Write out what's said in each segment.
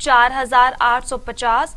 4,850,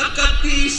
31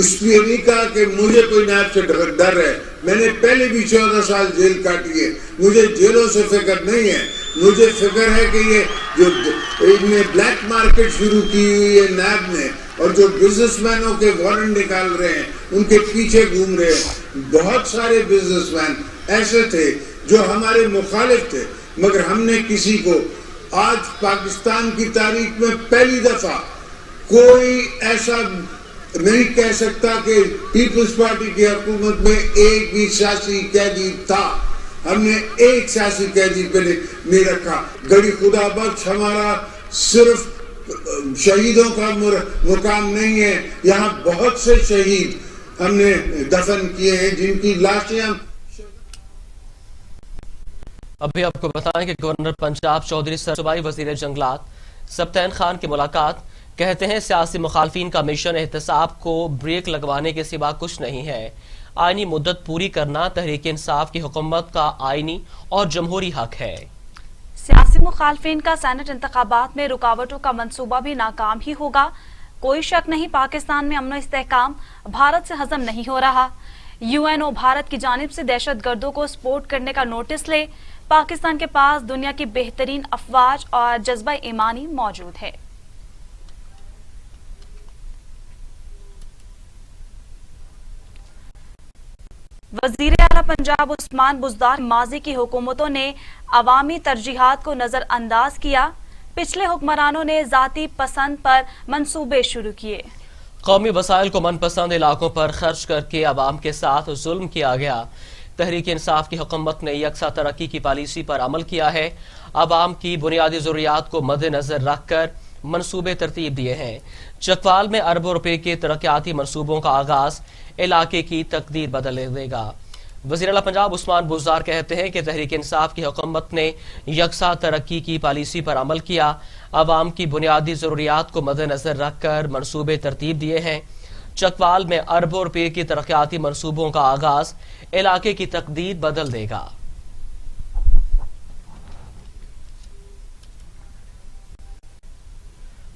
اس لیے نہیں کہا کہ مجھے کوئی نیب سے ڈر ہے. میں نے پہلے بھی 14 سال جیل کاٹی ہے. مجھے جیلوں سے فکر نہیں ہے. مجھے فکر ہے کہ یہ جو ان نے بلیک مارکیٹ شروع کی ہوئی ہے نیب نے, اور جو بزنس مینوں کے وارنٹ نکال رہے ہیں ان کے پیچھے گھوم رہے ہیں. بہت سارے بزنس مین ایسے تھے جو ہمارے مخالف تھے, مگر ہم نے کسی کو, آج پاکستان کی تاریخ میں پہلی دفعہ کوئی ایسا نہیں کہہ سکتا کہ پیپلز پارٹی کی حکومت میں ایک بھی سیاسی قیدی تھا. ہم نے ایک سیاسی قیدی پہ نہیں رکھا. گڑی خدا بخش ہمارا صرف شہیدوں کا مقام نہیں ہے, یہاں بہت سے شہید ہم نے دفن کیے ہیں جن کی لاشیں ہم. ابھی آپ کو بتائیں کہ گورنر پنجاب چودھری صوبائی وزیر جنگلات سبطین خان کی ملاقات. کہتے ہیں سیاسی مخالفین کا مشن احتساب کو بریک لگوانے کے سوا کچھ نہیں ہے. آئینی مدت پوری کرنا تحریک انصاف کی حکومت کا آئینی اور جمہوری حق ہے. سیاسی مخالفین کا سینٹ انتخابات میں رکاوٹوں کا منصوبہ بھی ناکام ہی ہوگا. کوئی شک نہیں پاکستان میں امن و استحکام بھارت سے ہضم نہیں ہو رہا. UN بھارت کی جانب سے دہشت گردوں کو سپورٹ کرنے کا نوٹس لے. پاکستان کے پاس دنیا کی بہترین افواج اور جذبہ ایمانی موجود ہے. وزیر اعلیٰ پنجاب عثمان بزدار ماضی کی حکومتوں نے عوامی ترجیحات کو نظر انداز کیا. پچھلے حکمرانوں نے ذاتی پسند پر منصوبے شروع کیے. قومی وسائل کو من پسند علاقوں پر خرچ کر کے عوام کے ساتھ ظلم کیا گیا. تحریک انصاف کی حکومت نے یکساں ترقی کی پالیسی پر عمل کیا ہے. عوام کی بنیادی ضروریات کو مد نظر رکھ کر منصوبے ترتیب دیے ہیں. چکوال میں اربوں روپے کے ترقیاتی منصوبوں کا آغاز علاقے کی تقدیر بدل دے گا. وزیر اعلیٰ پنجاب عثمان بزدار کہتے ہیں کہ تحریک انصاف کی حکومت نے یکساں ترقی کی پالیسی پر عمل کیا. عوام کی بنیادی ضروریات کو مد نظر رکھ کر منصوبے ترتیب دیے ہیں. چکوال میں اربوں روپے کی ترقیاتی منصوبوں کا آغاز علاقے کی تقدیر بدل دے گا.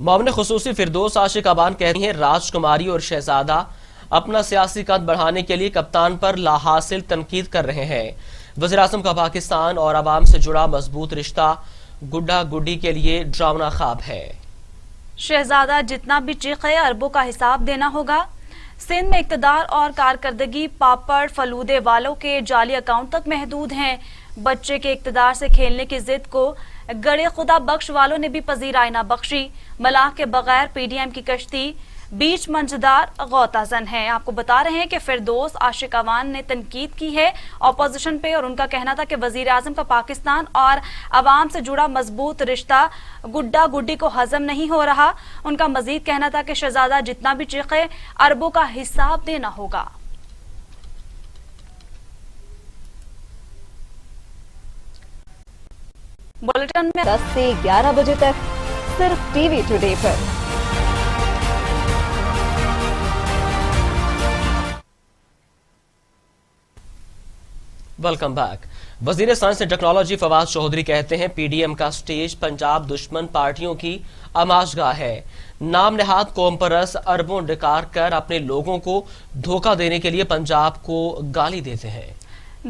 معاون خصوصی فردوس عاشق ابان کہتی ہیں راج کماری اور شہزادہ اپنا سیاسی قد بڑھانے کے لیے کپتان پر لا حاصل تنقید کر رہے ہیں. وزیر اعظم کا پاکستان اور عوام سے جڑا مضبوط رشتہ گڈا گڈی کے لیے ڈراؤنا خواب ہے. شہزادہ جتنا بھی چیخے اربوں کا حساب دینا ہوگا. سندھ میں اقتدار اور کارکردگی پاپڑ فلودے والوں کے جعلی اکاؤنٹ تک محدود ہیں. بچے کے اقتدار سے کھیلنے کی ضد کو گڑے خدا بخش والوں نے بھی پذیرائی نہ بخشی. ملاح کے بغیر PDM کی کشتی بیچ منجدار غوطہ زن ہے. آپ کو بتا رہے ہیں کہ فردوس عاشق ابان نے تنقید کی ہے اپوزیشن پہ, اور ان کا کہنا تھا کہ وزیر اعظم کا پاکستان اور عوام سے جڑا مضبوط رشتہ گڈا گڈی کو ہضم نہیں ہو رہا. ان کا مزید کہنا تھا کہ شہزادہ جتنا بھی چیخے اربوں کا حساب دینا ہوگا. بلیٹن میں 10 سے 11 بجے تک صرف ٹی وی ٹوڈے پر. Welcome back. وزیر science and technology Fawad Chaudhry کہتے ہیں PDM کا سٹیج پنجاب دشمن پارٹیوں کی آماج گاہ ہے. نام نہاد قوم پرست اربوں ڈکار کر اپنے لوگوں کو دھوکہ دینے کے لیے پنجاب کو گالی دیتے ہیں.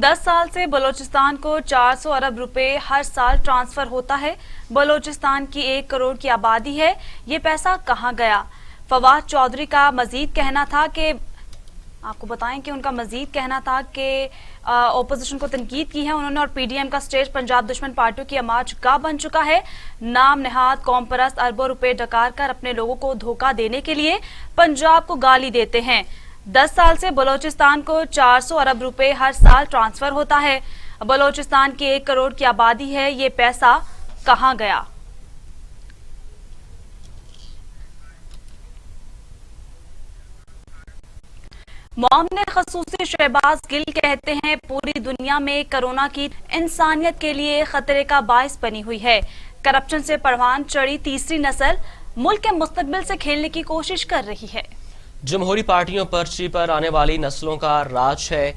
10 سال سے بلوچستان کو 400 ارب روپے ہر سال ٹرانسفر ہوتا ہے. بلوچستان کی 1 کروڑ کی آبادی ہے, یہ پیسہ کہاں گیا؟ فواد چودھری کا مزید کہنا تھا کہ آپ کو بتائیں کہ ان کا مزید کہنا تھا کہ اپوزیشن کو تنقید کی ہے انہوں نے, اور PDM کا سٹیج پنجاب دشمن پارٹیوں کی آماج گاہ بن چکا ہے. نام نہاد قوم پرست اربوں روپے ڈکار کر اپنے لوگوں کو دھوکہ دینے کے لیے پنجاب کو گالی دیتے ہیں. 10 سال سے بلوچستان کو 400 ارب روپے ہر سال ٹرانسفر ہوتا ہے. بلوچستان کی 1 کروڑ کی آبادی ہے, یہ پیسہ کہاں گیا؟ معاون خصوصی شہباز گل کہتے ہیں پوری دنیا میں کرونا کی انسانیت کے لیے خطرے کا باعث بنی ہوئی ہے. کرپشن سے پروان چڑھی تیسری نسل ملک کے مستقبل سے کھیلنے کی کوشش کر رہی ہے. جمہوری پارٹیوں پرچی پر آنے والی نسلوں کا راج ہے.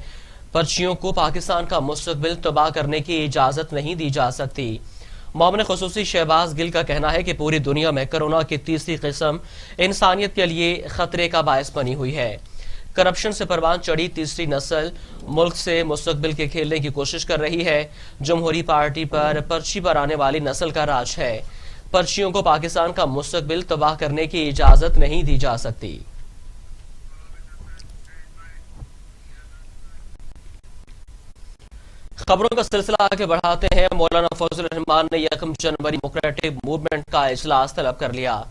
پرچیوں کو پاکستان کا مستقبل تباہ کرنے کی اجازت نہیں دی جا سکتی. معاون خصوصی شہباز گل کا کہنا ہے کہ پوری دنیا میں کرونا کی تیسری قسم انسانیت کے لیے خطرے کا باعث بنی ہوئی ہے. کرپشن سے پروان چڑھی تیسری نسل ملک سے مستقبل کے کھیلنے کی کوشش کر رہی ہے۔ جمہوری پارٹی پر پرچی پر آنے والی نسل کا راج ہے۔ پرچیوں کو پاکستان کا مستقبل تباہ کرنے کی اجازت نہیں دی جا سکتی۔ خبروں کا سلسلہ آگے بڑھاتے ہیں۔ مولانا فضل الرحمان نے 1 جنوری ڈیموکریٹک موومنٹ کا اجلاس طلب کر لیا۔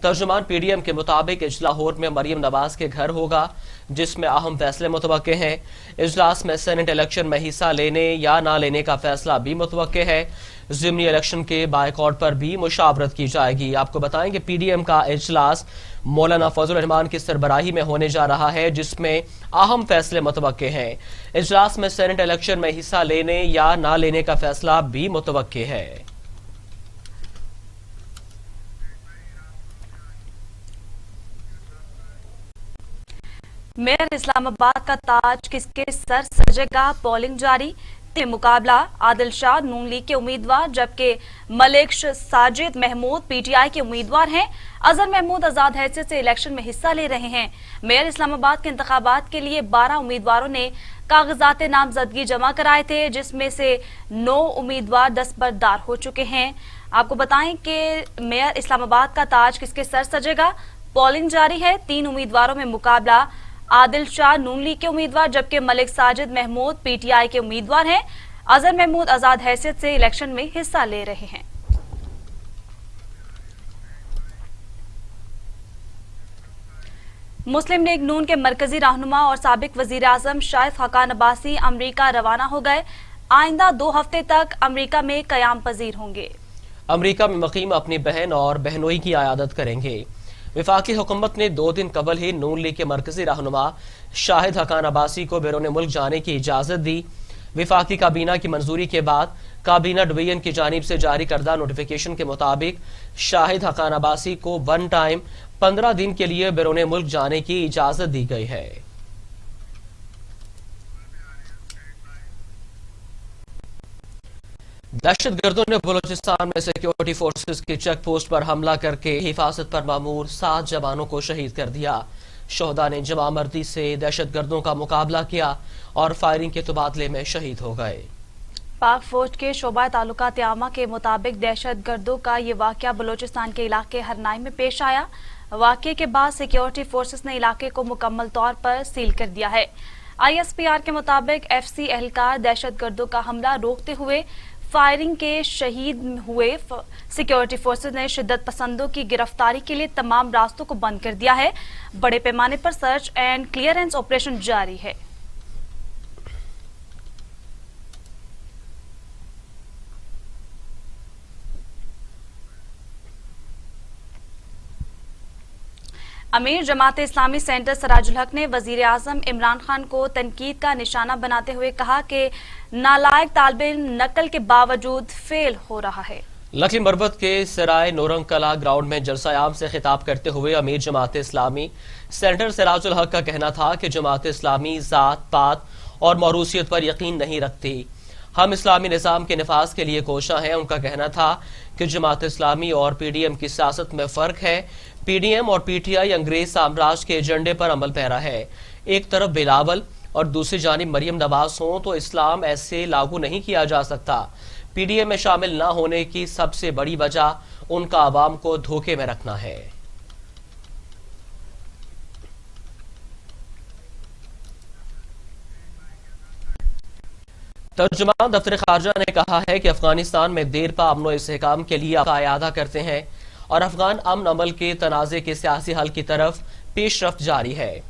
ترجمان پی ڈی ایم کے مطابق اجلاس لاہور میں مریم نواز کے گھر ہوگا، جس میں اہم فیصلے متوقع ہیں۔ اجلاس میں سینٹ الیکشن میں حصہ لینے یا نہ لینے کا فیصلہ بھی متوقع ہے۔ ضمنی الیکشن کے بائیکاٹ پر بھی مشاورت کی جائے گی۔ آپ کو بتائیں کہ پی ڈی ایم کا اجلاس مولانا فضل الرحمان کی سربراہی میں ہونے جا رہا ہے، جس میں اہم فیصلے متوقع ہیں۔ اجلاس میں سینٹ الیکشن میں حصہ لینے یا نہ لینے کا فیصلہ بھی متوقع ہے۔ میئر اسلام آباد کا تاج کس کے سر سجے گا؟ پولنگ جاری۔ مقابلہ عادل شاہ نون لیگ کے امیدوار، جبکہ Malik Sajid Mahmood P T I کے امیدوار ہیں۔ اظہر محمود آزاد حیثیت سے الیکشن میں حصہ لے رہے ہیں۔ میئر اسلام آباد کے انتخابات کے لیے 12 امیدواروں نے کاغذات نامزدگی جمع کرائے تھے، جس میں سے 9 امیدوار دستبردار ہو چکے ہیں۔ آپ کو بتائیں کہ میئر اسلام آباد کا تاج کس کے سر سجے گا؟ پولنگ جاری ہے۔ 3 امیدواروں میں مقابلہ عادل شاہ نون لیگ کے امیدوار، جبکہ Malik Sajid Mahmood P T I کے امیدوار ہیں۔ اظہر محمود آزاد حیثیت سے الیکشن میں حصہ لے رہے ہیں۔ مسلم لیگ نون کے مرکزی رہنما اور سابق وزیر اعظم شاہد خاقان عباسی امریکہ روانہ ہو گئے۔ آئندہ 2 ہفتے تک امریکہ میں قیام پذیر ہوں گے۔ امریکہ میں مقیم اپنی بہن اور بہنوئی کی عیادت کریں گے۔ وفاقی حکومت نے 2 دن قبل ہی نون لیگ کے مرکزی رہنما شاہد خاقان عباسی کو بیرون ملک جانے کی اجازت دی۔ وفاقی کابینہ کی منظوری کے بعد کابینہ ڈویژن کی جانب سے جاری کردہ نوٹیفیکیشن کے مطابق شاہد خاقان عباسی کو 1 ٹائم 15 دن کے لیے بیرون ملک جانے کی اجازت دی گئی ہے۔ دہشت گردوں نے بلوچستان میں سیکیورٹی فورسز کی چیک پوسٹ پر حملہ کر کے حفاظت پر مامور 7 جوانوں کو شہید کر دیا۔ شہداء نے جمع مردی سے دہشت گردوں کا مقابلہ کیا اور فائرنگ کے تبادلے میں شہید ہو گئے۔ پاک فوج کے شعبہ تعلقات عامہ کے مطابق دہشت گردوں کا یہ واقعہ بلوچستان کے علاقے ہرنائی میں پیش آیا۔ واقعے کے بعد سیکیورٹی فورسز نے علاقے کو مکمل طور پر سیل کر دیا ہے۔ آئی ایس پی آر کے مطابق ایف سی اہلکار دہشت گردوں کا حملہ روکتے ہوئے فائرنگ کے شہید ہوئے۔ سیکیورٹی فورسز نے شدت پسندوں کی گرفتاری کے لیے تمام راستوں کو بند کر دیا ہے۔ بڑے پیمانے پر سرچ اینڈ کلیئرنس آپریشن جاری ہے۔ امیر جماعت اسلامی سینٹر سراج الحق نے وزیر اعظم عمران خان کو تنقید کا نشانہ بناتے ہوئے کہا کہ نالائق طالب علم نقل کے باوجود فیل ہو رہا ہے۔ لکھی مربت کے سرائے نورنگ کلا گراؤنڈ میں جلسہ عام سے خطاب کرتے ہوئے امیر جماعت اسلامی سینٹر سراج الحق کا کہنا تھا کہ جماعت اسلامی ذات پات اور موروثیت پر یقین نہیں رکھتی۔ ہم اسلامی نظام کے نفاذ کے لیے کوشاں ہیں۔ ان کا کہنا تھا کہ جماعت اسلامی اور پی ڈی ایم کی سیاست میں فرق ہے۔ پی ڈی ایم اور پی ٹی آئی انگریز سامراج کے ایجنڈے پر عمل پیرا ہے۔ ایک طرف بلاول اور دوسری جانب مریم نواز ہوں تو اسلام ایسے لاگو نہیں کیا جا سکتا۔ پی ڈی ایم میں شامل نہ ہونے کی سب سے بڑی وجہ ان کا عوام کو دھوکے میں رکھنا ہے۔ ترجمان دفتر خارجہ نے کہا ہے کہ افغانستان میں دیر پا امن و استحکام کے لیے اعادہ کرتے ہیں اور افغان امن عمل کے تنازع کے سیاسی حل کی طرف پیش رفت جاری ہے۔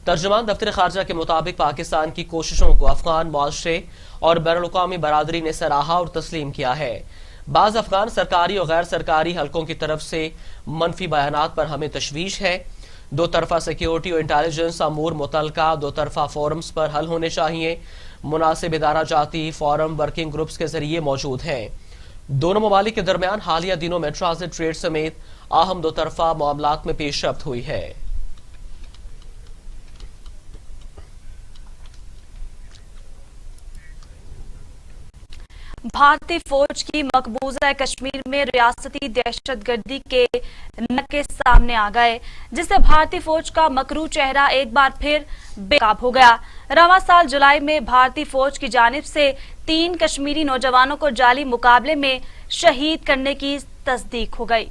ترجمان دفتر خارجہ کے مطابق پاکستان کی کوششوں کو افغان معاشرے اور بین الاقوامی برادری نے سراہا اور تسلیم کیا ہے۔ بعض افغان سرکاری اور غیر سرکاری حلقوں کی طرف سے منفی بیانات پر ہمیں تشویش ہے۔ دو طرفہ سیکیورٹی اور انٹیلیجنس امور متعلقہ دو طرفہ فورمز پر حل ہونے چاہیے۔ مناسب ادارہ جاتی فورم ورکنگ گروپس کے ذریعے موجود ہیں۔ دونوں ممالک کے درمیان حالیہ دنوں میں ٹرانزٹ ٹریڈ سمیت اہم دو طرفہ معاملات میں پیش رفت ہوئی ہے۔ بھارتی فوج کی مقبوضہ کشمیر میں ریاستی دہشت گردی کے نقص سامنے آ گئے، جس سے بھارتی فوج کا مکروہ چہرہ ایک بار پھر بے نقاب ہو گیا۔ رواں سال جولائی میں بھارتی فوج کی جانب سے 3 کشمیری نوجوانوں کو جعلی مقابلے میں شہید کرنے کی تصدیق ہو گئی۔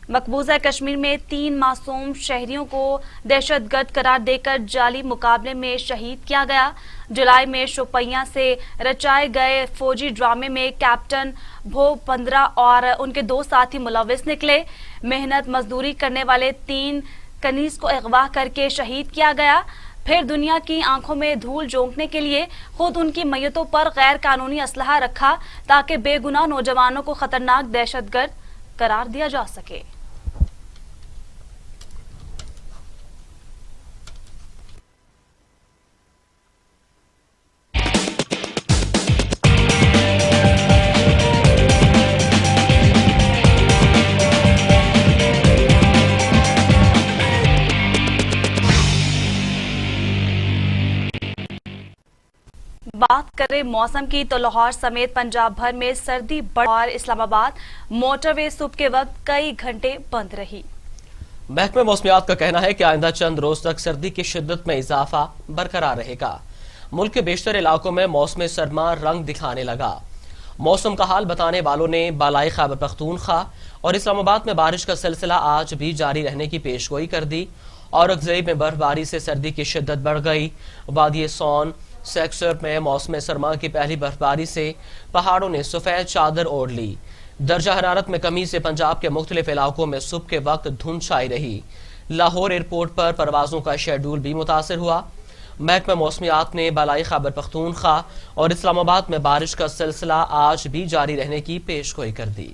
مقبوضہ کشمیر میں 3 معصوم شہریوں کو دہشت گرد قرار دے کر جعلی مقابلے میں شہید کیا گیا۔ جولائی میں شوپیاں سے رچائے گئے فوجی ڈرامے میں کیپٹن بھو 15 اور ان کے 2 ساتھی ملوث نکلے۔ محنت مزدوری کرنے والے 3 کنیز کو اغوا کر کے شہید کیا گیا، پھر دنیا کی آنکھوں میں دھول جھونکنے کے لیے خود ان کی میتوں پر غیر قانونی اسلحہ رکھا تاکہ بے گناہ نوجوانوں کو خطرناک دہشت گرد قرار دیا جا سکے۔ بات کریں موسم کی تو لاہور سمیت پنجاب بھر میں سردی بڑھ اور اسلام آباد موٹر وے صبح کے وقت کئی گھنٹے بند رہی۔ محکمہ موسمیات کا کہنا ہے کہ آئندہ چند روز تک سردی کی شدت میں اضافہ برقرار رہے گا۔ ملک کے بیشتر علاقوں میں موسم سرما رنگ دکھانے لگا۔ موسم کا حال بتانے والوں نے بالائی خیبر پختونخوا اور اسلام آباد میں بارش کا سلسلہ آج بھی جاری رہنے کی پیشگوئی کر دی۔ اورکزئی میں برف باری سے سردی کی شدت بڑھ گئی۔ وادی سون سیکٹر میں موسم سرما کی پہلی برفباری سے پہاڑوں نے سفید چادر اوڑھ لی۔ درجہ حرارت میں کمی سے پنجاب کے مختلف علاقوں میں صبح کے وقت دھند چھائی رہی۔ لاہور ایئرپورٹ پر پروازوں کا شیڈول بھی متاثر ہوا۔ محکمہ موسمیات نے بالائی خیبر پختونخوا اور اسلام آباد میں بارش کا سلسلہ آج بھی جاری رہنے کی پیشگوئی کر دی۔